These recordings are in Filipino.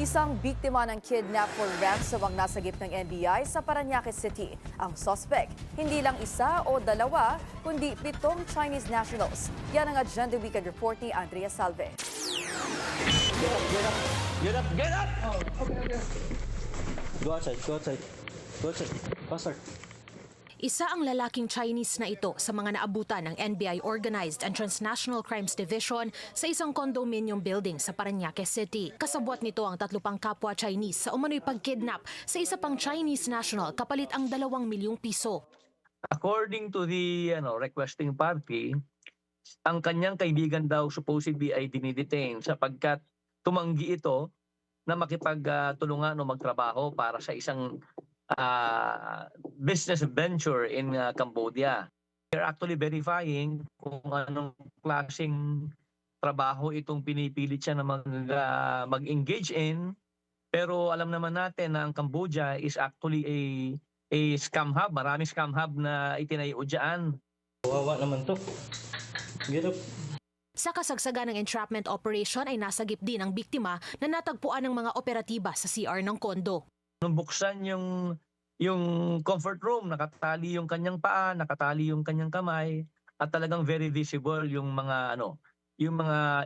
Isang biktima ng kidnap for ransom ang nasagip ng NBI sa Parañaque City. Ang suspect, hindi lang isa o dalawa, kundi 7 Chinese nationals. Yan ang Agenda Weekend report ni Andrea Salve. Get up! Oh, okay. Go outside. Faster. Isa ang lalaking Chinese na ito sa mga naabutan ng NBI Organized and Transnational Crimes Division sa isang condominium building sa Parañaque City. Kasabwat nito ang 3 pang kapwa Chinese sa umano'y pagkidnap sa isa pang Chinese national kapalit ang 2 milyong piso. According to the requesting party, ang kanyang kaibigan daw supposedly ay dinidetain sapagkat tumanggi ito na makipagtulungan o magtrabaho para sa isang business venture in Cambodia. They're actually verifying kung anong klaseng trabaho itong pinipilit siya na mag-engage in. Pero alam naman natin na ang Cambodia is actually a scam hub. Maraming scam hub na itinayo dyan. Kawawa naman to. Get up. Sa kasagsagan ng entrapment operation ay nasagip din ang biktima na natagpuan ng mga operatiba sa CR ng kondo. Nung buksan yung comfort room, nakatali yung kanyang paa, nakatali yung kanyang kamay, at talagang very visible yung mga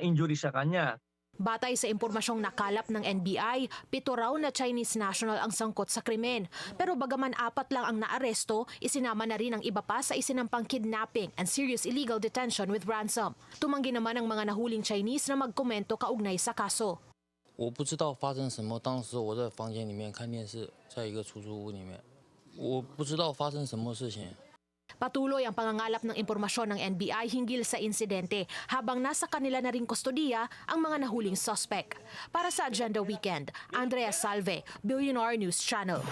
injury sa kanya. Batay sa impormasyong nakalap ng NBI, 7 raw na Chinese national ang sangkot sa krimen. Pero bagaman 4 lang ang naaresto, isinama na rin ang iba pa sa isinampang kidnapping and serious illegal detention with ransom. Tumanggi naman ang mga nahuling Chinese na magkomento kaugnay sa kaso. 我不知道发生什么，当时我在房间里面看电视，在一个出租屋里面，我不知道发生什么事情。 Patuloy ang pangangalap ng impormasyon ng NBI hinggil sa insidente habang nasa kanila na ring kustodiya ang mga nahuling suspect. Para sa Agenda Weekend, Andrea Salve, Billionaire News Channel.